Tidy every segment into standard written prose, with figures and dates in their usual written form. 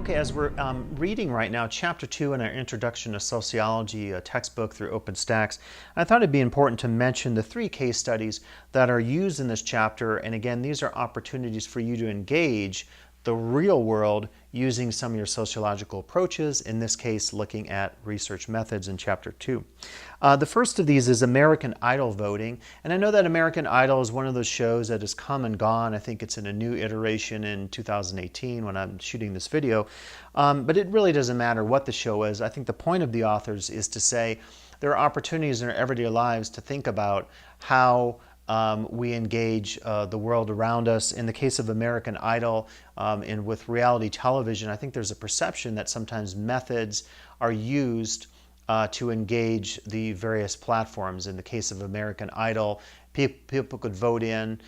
Okay, as we're reading right now, Chapter 2 in our Introduction to Sociology textbook through OpenStax, I thought it'd be important to mention the 3 case studies that are used in this chapter. And again, these are opportunities for you to engage the real world using some of your sociological approaches, in this case looking at research methods in Chapter 2. The first of these is American Idol voting, and I know that American Idol is one of those shows that has come and gone. I think it's in a new iteration in 2018 when I'm shooting this video, but it really doesn't matter what the show is. I think the point of the authors is to say there are opportunities in our everyday lives to think about how we engage the world around us. In the case of American Idol and with reality television, I think there's a perception that sometimes methods are used to engage the various platforms. In the case of American Idol, people could vote in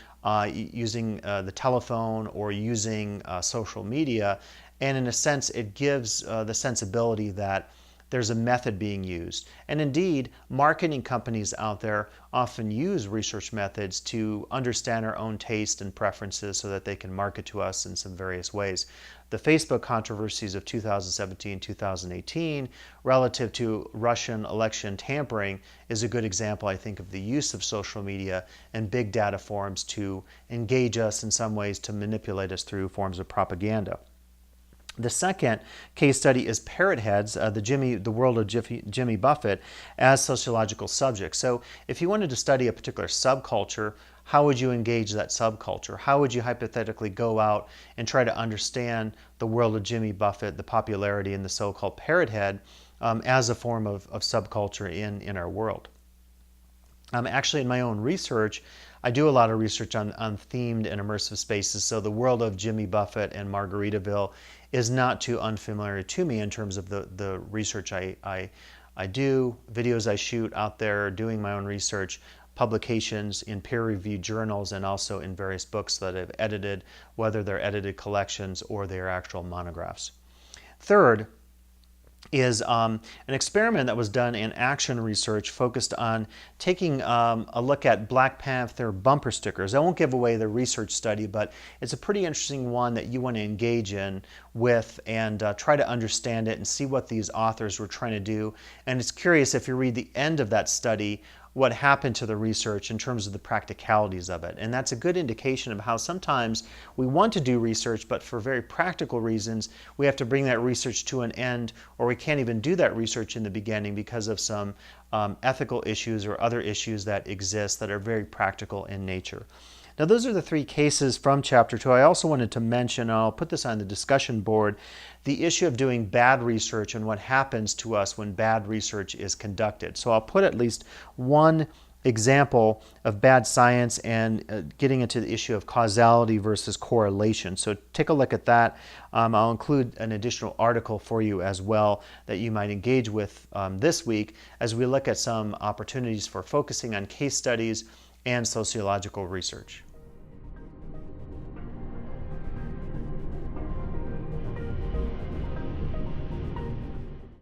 using the telephone or using social media, and in a sense it gives the sensibility that there's a method being used. And indeed, marketing companies out there often use research methods to understand our own taste and preferences so that they can market to us in some various ways. The Facebook controversies of 2017-2018 relative to Russian election tampering is a good example, I think, of the use of social media and big data forms to engage us in some ways, to manipulate us through forms of propaganda. The second case study is Parrotheads, the world of Jimmy Buffett, as sociological subjects. So if you wanted to study a particular subculture, how would you engage that subculture? How would you hypothetically go out and try to understand the world of Jimmy Buffett, the popularity in the so-called Parrothead, as a form of subculture in our world? Actually, in my own research, I do a lot of research on themed and immersive spaces, so the world of Jimmy Buffett and Margaritaville is not too unfamiliar to me in terms of the research I do, videos I shoot out there, doing my own research, publications in peer-reviewed journals, and also in various books that I've edited, whether they're edited collections or they're actual monographs. Third is an experiment that was done in action research focused on taking a look at Black Panther bumper stickers. I won't give away the research study, but it's a pretty interesting one that you want to engage in with and try to understand it and see what these authors were trying to do. And it's curious, if you read the end of that study, what happened to the research in terms of the practicalities of it. And that's a good indication of how sometimes we want to do research, but for very practical reasons, we have to bring that research to an end, or we can't even do that research in the beginning because of some ethical issues or other issues that exist that are very practical in nature. Now, those are the 3 cases from Chapter 2. I also wanted to mention, and I'll put this on the discussion board, the issue of doing bad research and what happens to us when bad research is conducted. So I'll put at least one example of bad science and getting into the issue of causality versus correlation. So take a look at that. I'll include an additional article for you as well that you might engage with this week as we look at some opportunities for focusing on case studies and sociological research.